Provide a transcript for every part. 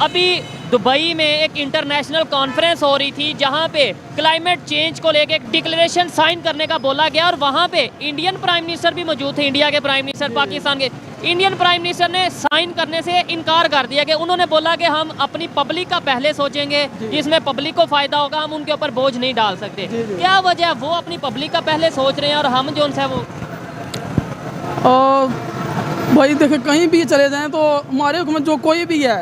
अभी दुबई में एक इंटरनेशनल कॉन्फ्रेंस हो रही थी जहां पे क्लाइमेट चेंज को लेके एक डिक्लेरेशन साइन करने का बोला गया और वहां पे इंडियन प्राइम मिनिस्टर भी मौजूद थे। इंडिया के प्राइम मिनिस्टर, पाकिस्तान के इंडियन प्राइम मिनिस्टर ने साइन करने से इनकार कर दिया कि उन्होंने बोला कि हम अपनी पब्लिक का पहले सोचेंगे, जिसमें पब्लिक को फ़ायदा होगा, हम उनके ऊपर बोझ नहीं डाल सकते। क्या वजह, वो अपनी पब्लिक का पहले सोच रहे हैं और हम जो उनसे वो भाई देखे कहीं भी चले जाएं तो हमारे हुकूमत जो कोई भी है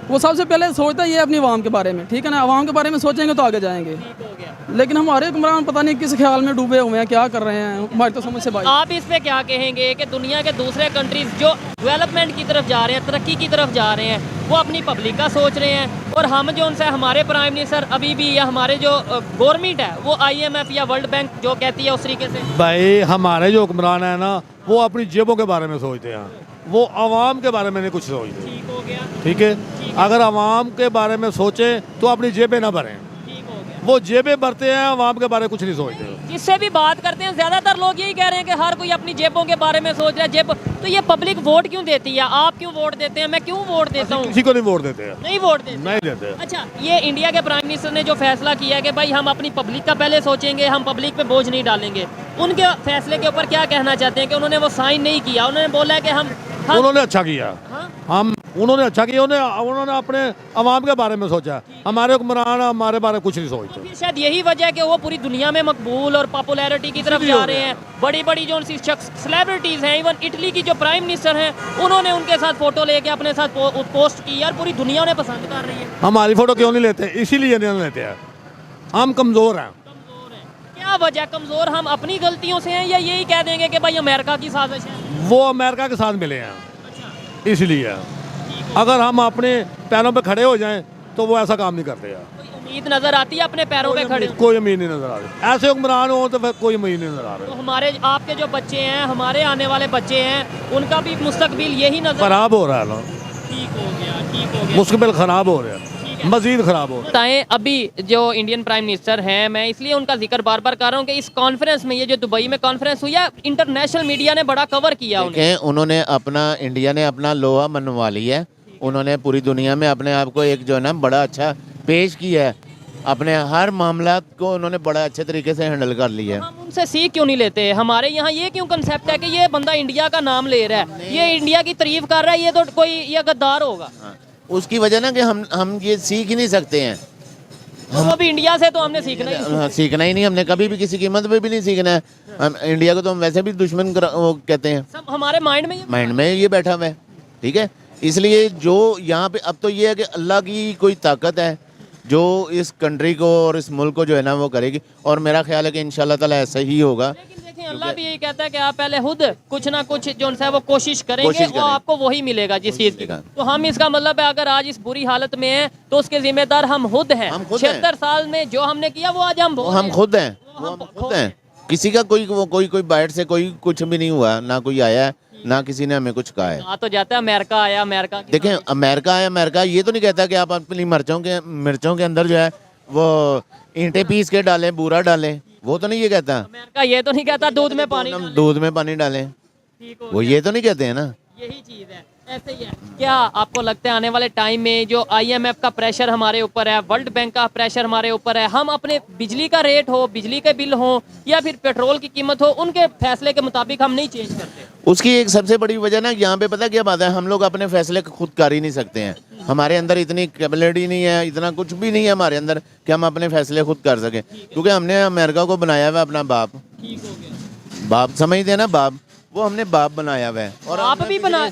वो सबसे पहले सोचता ही है अपनी आवाम के बारे में, ठीक है ना। आवाम के बारे में सोचेंगे तो आगे जाएंगे। लेकिन हमारे हुक्मरान पता नहीं किस ख्याल में डूबे हुए हैं, क्या कर रहे हैं, हमारी तो समझ से भाई। आप इस पे क्या कहेंगे कि दुनिया के दूसरे कंट्रीज जो डेवलपमेंट की तरफ जा रहे हैं, तरक्की की तरफ जा रहे हैं, वो अपनी पब्लिक का सोच रहे हैं और हम जो उनसे हमारे प्राइम मिनिस्टर अभी भी या हमारे जो गवर्नमेंट है वो IMF या वर्ल्ड बैंक जो कहती है उस तरीके से। भाई हमारे जो हुक्मरान है ना वो अपनी जेबों के बारे में सोचते हैं, वो आवाम के बारे में नहीं कुछ सोचते। ठीक हो गया, ठीक है, अगर आवाम के बारे में सोचे तो अपनी जेबें ना भरें। ठीक हो गया। वो जेबें भरते हैं, आवाम के बारे में कुछ नहीं सोचते। जिससे भी बात करते हैं ज्यादातर लोग यही कह रहे हैं कि हर कोई अपनी जेबों के बारे में सोच रहा है। जेब तो ये पब्लिक वोट क्यों देती है? आप क्यों वोट देते हैं? मैं क्यों वोट देता हूँ? किसी को नहीं वोट देते हैं, नहीं वोट देते, नहीं देते। अच्छा, ये इंडिया के प्राइम मिनिस्टर ने जो फैसला किया है कि भाई हम अपनी पब्लिक का पहले सोचेंगे, हम पब्लिक पे बोझ नहीं डालेंगे, उनके फैसले के ऊपर क्या कहना चाहते हैं कि उन्होंने वो साइन नहीं किया? उन्होंने बोला है कि हम उन्होंने अच्छा किया। हाँ? उन्होंने अच्छा किया, उन्होंने अपने आवाम के बारे में सोचा। हमारे हुक्मरान हमारे बारे में कुछ नहीं सोचते। फिर शायद यही वजह है कि वो पूरी दुनिया में मकबूल और पॉपुलैरिटी की तरफ जा रहे हैं। बड़ी बड़ी जो उनकी शख्स सेलिब्रिटीज़ हैं, इवन इटली की जो प्राइम मिनिस्टर हैं, उन्होंने उनके साथ फोटो लेके अपने साथ पोस्ट की यार, पूरी दुनिया उन्हें पसंद कर रही है। हमारी फोटो क्यों नहीं लेते? इसीलिए नहीं लेते हैं, हम कमज़ोर हैं। क्या वजह कमज़ोर? हम अपनी गलतियों से हैं या यही कह देंगे कि भाई अमेरिका की साजिश है? वो अमेरिका के साथ मिले हैं इसलिए। अगर हम अपने पैरों पे खड़े हो जाएं तो वो ऐसा काम नहीं करते यार। कोई उम्मीद नजर आती है अपने पैरों पे खड़े? कोई उम्मीद नहीं नजर आ रही। ऐसे हुक्मरान हो तो फिर कोई उम्मीद नहीं नजर आ तो रही। हमारे आपके जो बच्चे हैं, हमारे आने वाले बच्चे हैं, उनका भी मुस्तकबिल यही नजर। खराब हो रहा है ना, ठीक हो गया, ठीक हो गया, मुस्तकबिल खराब हो रहा है, मजीद खराब हो रहा है। बताएं, अभी जो इंडियन प्राइम मिनिस्टर हैं, मैं इसलिए उनका जिक्र बार बार कर रहा हूँ कि इस कॉन्फ्रेंस में, ये जो दुबई में कॉन्फ्रेंस हुई है, इंटरनेशनल मीडिया ने बड़ा कवर किया उन्होंने अपना, इंडिया ने अपना लोहा मनवा लिया है। उन्होंने पूरी दुनिया में अपने आप को एक जो है ना बड़ा अच्छा पेश किया है। अपने हर मामला को उन्होंने बड़ा अच्छे तरीके से हैंडल कर लिया है। हम उनसे सीख क्यों नहीं लेते? हमारे यहाँ ये क्यों कंसेप्ट है कि ये बंदा इंडिया का नाम ले रहा है, ये इंडिया की तारीफ कर रहा है, ये तो कोई ये गद्दार होगा। उसकी वजह ना कि हम ये सीख ही नहीं सकते हैं। हम अभी इंडिया से तो हमने सीखना ही सीखना ही नहीं, हमने कभी भी किसी कीमत पे भी नहीं सीखना है। हम इंडिया को तो हम वैसे भी दुश्मन वो कहते हैं, सब हमारे माइंड में ये बैठा हुआ है। ठीक है, इसलिए जो यहाँ पे अब तो ये है कि अल्लाह की कोई ताकत है जो इस कंट्री को और इस मुल्क को जो है ना वो करेगी, और मेरा ख्याल है कि इंशाल्लाह ताला ऐसा ही होगा। लेकिन देखें, अल्लाह भी यही कहता है कि आप पहले खुद कुछ ना कुछ जो है वो कोशिश करेंगे, वो आपको वही मिलेगा जिस चीज़ की। तो हम, इसका मतलब है अगर आज इस बुरी हालत में हैं तो उसके जिम्मेदार हम खुद हैं। 76 साल में जो हमने किया वो आज हम खुद हैं। किसी का कोई बाहर से कोई कुछ भी नहीं हुआ, ना कोई आया है, ना किसी ने हमें कुछ कहा है। तो जाता है अमेरिका आया, अमेरिका देखें, अमेरिका आया, अमेरिका ये तो नहीं कहता कि आप अपनी मिर्चों के अंदर जो है वो ईंटें पीस के डालें, बूरा डालें, वो तो नहीं ये कहता। अमेरिका ये तो नहीं कहता दूध में पानी डालें, वो ये तो नहीं कहते हैं ना। यही चीज है, ऐसे ही है। क्या आपको लगता है आने वाले टाइम में जो IMF का प्रेशर हमारे ऊपर है, वर्ल्ड बैंक का प्रेशर हमारे ऊपर है, हम अपने बिजली का रेट हो, बिजली के बिल हो या फिर पेट्रोल की कीमत हो, उनके फैसले के मुताबिक हम नहीं चेंज करते? उसकी एक सबसे बड़ी वजह ना यहाँ पे पता क्या बात है, हम लोग अपने फैसले खुद कर ही नहीं सकते हैं। हमारे अंदर इतनी कैपेबिलिटी नहीं है, इतना कुछ भी नहीं है हमारे अंदर कि हम अपने फैसले खुद कर सकें, क्योंकि हमने अमेरिका को बनाया हुआ अपना बाप। बाप समझते हैं ना, बाप, वो हमने बाप बनाया हुआ है। और बाप भी बना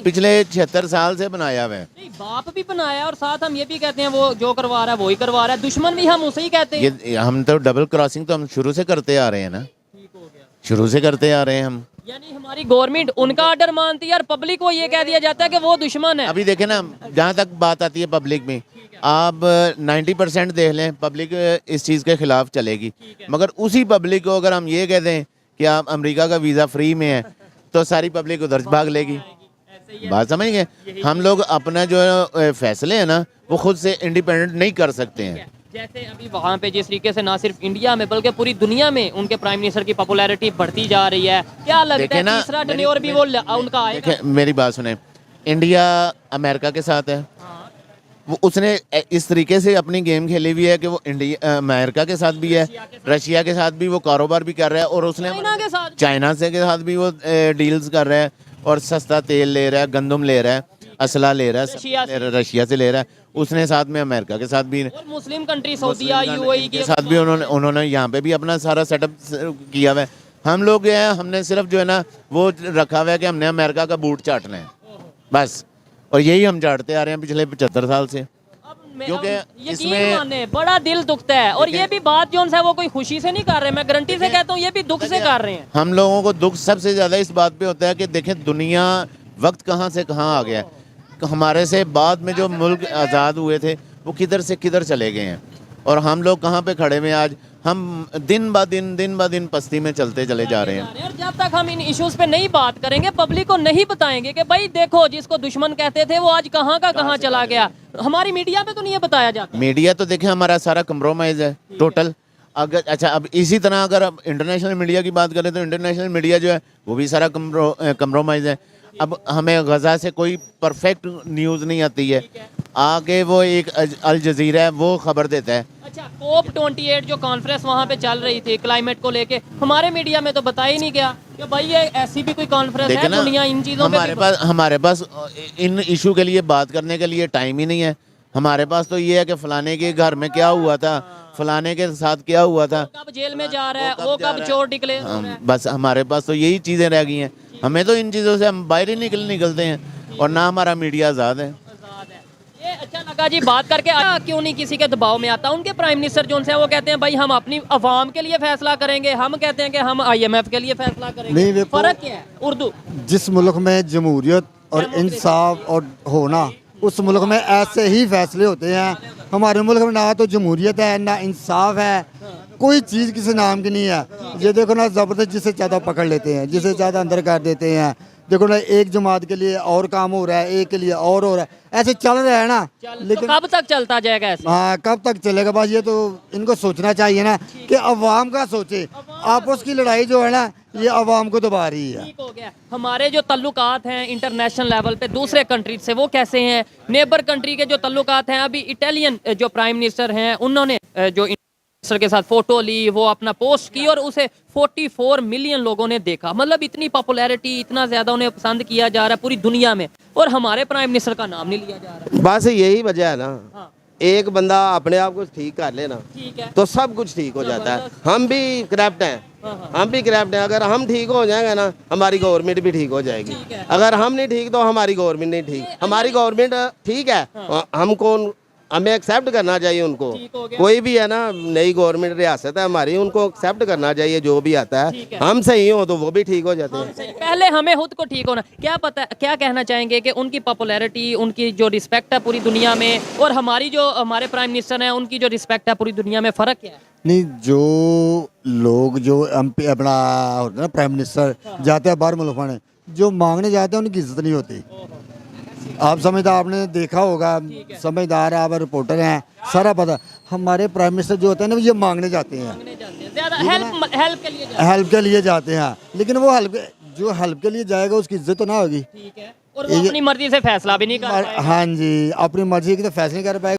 पिछले 76 साल से बनाया हुआ है। नहीं, बाप भी बनाया और साथ हम ये भी कहते हैं वो जो करवा रहा है वही करवा रहा है, दुश्मन भी हम उसे ही कहते हैं। ये हम तो डबल क्रॉसिंग तो हम शुरू से करते आ रहे हैं ना, शुरू से करते आ रहे हैं हम। यानी हमारी गवर्नमेंट उनका ऑर्डर मानती है और पब्लिक को ये कह दिया जाता है कि वो दुश्मन है। अभी देखें ना, जहाँ तक बात आती है पब्लिक में, आप 90% देख लें, पब्लिक इस चीज़ के खिलाफ चलेगी। मगर उसी पब्लिक को अगर हम ये कह दें कि आप अमेरिका का वीज़ा फ्री में है तो सारी पब्लिक उधर भाग लेगी। बात समझ गए? हम लोग अपना जो फैसले हैं ना वो खुद से इंडिपेंडेंट नहीं कर सकते हैं। जैसे अभी वहाँ पे जिस तरीके से ना सिर्फ इंडिया में बल्कि पूरी दुनिया में उनके प्राइम मिनिस्टर की पॉपुलैरिटी बढ़ती जा रही है, क्या लगता है तीसरा टेन्योर भी वो उनका आएगा? मेरी बात सुने, इंडिया अमेरिका के साथ है, वो उसने इस तरीके से अपनी गेम खेली हुई है कि वो इंडिया अमेरिका के साथ भी है, रशिया के साथ भी वो कारोबार भी कर रहा है, और उसने चाइना के साथ चाइना से के साथ भी वो डील्स कर रहा है, और सस्ता तेल ले रहा है, गंदम ले रहा है, असला ले रहा है, रशिया से ले रहा है। उसने साथ में अमेरिका के साथ भी, और मुस्लिम कंट्री सऊदीया यूएई के साथ भी उन्होंने यहाँ पे भी अपना सारा सेटअप किया हुआ है। हम लोग जो है हमने सिर्फ जो है ना वो रखा हुआ है कि हमने अमेरिका का बूट चाटना है बस, और यही हम चाटते आ रहे हैं पिछले 75 साल से। क्योंकि इसमें माने बड़ा दिल दुखता है, और ये भी बात जो है वो कोई खुशी से नहीं कर रहे, मैं गारंटी से कहता हूँ ये भी दुख से कर रहे हैं। हम लोगों को दुख सबसे ज़्यादा इस बात पे होता है कि देखें दुनिया वक्त कहाँ से कहाँ आ गया है। हमारे से बाद में जो मुल्क आज़ाद हुए थे वो किधर से किधर चले गए हैं, और हम लोग कहाँ पे खड़े हुए हैं आज। हम दिन ब दिन पस्ती में चलते चले जा रहे हैं। और जब तक हम इन इश्यूज पे नहीं बात करेंगे, पब्लिक को नहीं बताएंगे कि भाई देखो जिसको दुश्मन कहते थे वो आज कहाँ का कहाँ चला गया, हमारी मीडिया में तो नहीं ये बताया जाता। मीडिया तो देखें हमारा सारा कंप्रोमाइज़ है टोटल। अगर अच्छा अब इसी तरह अगर अब इंटरनेशनल मीडिया की बात करें तो इंटरनेशनल मीडिया जो है वो भी सारा कंप्रोमाइज़ है। अब हमें गज़ा से कोई परफेक्ट न्यूज़ नहीं आती है, आगे वो एक अल जज़ीरा है वो खबर देता है। अच्छा, COP28 जो कॉन्फ्रेंस वहाँ पे चल रही थी क्लाइमेट को लेके, हमारे मीडिया में तो बताया ही नहीं गया कि भाई ये ऐसी भी कोई कॉन्फ्रेंस है, दुनिया इन चीज़ों पे हमारे पास इन इशू के लिए बात करने के लिए टाइम ही नहीं है। हमारे पास तो ये है कि फलाने के घर में क्या हुआ था, फलाने के साथ क्या हुआ था, कब जेल में जा रहा है, वो कब चोर डिक्लेयर हो रहा है। बस हमारे पास तो यही चीज़ें रह गई हैं। हमें तो इन चीज़ों से हम बाहर ही निकलते हैं, और ना हमारा मीडिया आज़ाद है। ये अच्छा लगा जी बात करके। क्यों नहीं किसी के दबाव में आता, उनके प्राइम मिनिस्टर जो है वो कहते हैं भाई हम अपनी अवाम के लिए फैसला करेंगे, हम कहते हैं कि हम IMF के लिए फैसला करेंगे। नहीं, देखो, फर्क क्या है? उर्दू जिस मुल्क में जमहूरियत और इंसाफ और होना, उस मुल्क में ऐसे ही फैसले होते हैं। हमारे मुल्क में ना तो जमहूरियत है ना इंसाफ है, कोई चीज़ किसी नाम की नहीं है। ये देखो ना, ज़बरदस्त जिसे ज़्यादा पकड़ लेते हैं, जिसे ज़्यादा अंदर कर देते हैं। देखो ना, एक जमात के लिए और काम हो रहा है, एक के लिए और हो रहा है, ऐसे चल रहा है ना। लेकिन कब तक चलता जाएगा ऐसे? हाँ, कब तक चलेगा? बस ये तो इनको सोचना चाहिए ना कि अवाम का सोचे। आपस की लड़ाई जो है ना, ये अवाम को दबा रही है। ठीक हो गया। हमारे जो तल्लुकात हैं इंटरनेशनल लेवल पे दूसरे कंट्री से, वो कैसे हैं? नेबर कंट्री के जो तल्लुकात हैं, अभी इटालियन जो प्राइम मिनिस्टर हैं उन्होंने जो मिनिस्टर के साथ फोटो ली, वो अपना पोस्ट की, और उसे 44 मिलियन लोगों ने देखा। मतलब इतनी पॉपुलैरिटी, इतना ज्यादा उन्हें पसंद किया जा रहा है पूरी दुनिया में, और हमारे प्राइम मिनिस्टर का नाम नहीं लिया जा रहा। बस यही वजह है ना। हाँ। एक बंदा अपने आप को ठीक कर लेना ठीक है, तो सब कुछ ठीक हो जाता है। हम भी करप्ट हैं, हम भी करप्ट हैं। अगर हम ठीक हो जाएंगे ना, हमारी गवर्नमेंट भी ठीक हो जाएगी। अगर हम नहीं ठीक तो हमारी गवर्नमेंट नहीं ठीक। हमारी गवर्नमेंट ठीक है, हमको हमें एक्सेप्ट करना चाहिए उनको। कोई भी है ना, नई गवर्नमेंट रियासत है हमारी, उनको एक्सेप्ट करना चाहिए जो भी आता है। हम सही हो तो वो भी ठीक हो जाते हैं। पहले हमें खुद को ठीक होना। क्या पता, क्या कहना चाहेंगे कि उनकी पॉपुलैरिटी, उनकी जो रिस्पेक्ट है पूरी दुनिया में, और हमारी जो हमारे प्राइम मिनिस्टर हैं उनकी जो रिस्पेक्ट है पूरी दुनिया में, फ़र्क क्या है? नहीं, जो लोग जो MP अपना होता है ना प्राइम मिनिस्टर, जाते हैं बाहर मुल्क में, जो मांगने जाते हैं उनकी इज्जत नहीं होती। आप समझदार, आपने देखा होगा, समझदार आप रिपोर्टर हैं, सारा पता। हमारे प्राइम मिनिस्टर जो होते हैं ना, ये मांगने जाते हैं, ज़्यादा हेल्प के लिए हेल्प के लिए जाते हैं। लेकिन वो जो हेल्प के लिए जाएगा उसकी इज्जत तो ना होगी। ठीक है, और वो अपनी मर्जी से फैसला भी नहीं कर पाएगा। हाँ जी, अपनी मर्जी की तो फैसले नहीं कर पाएगा।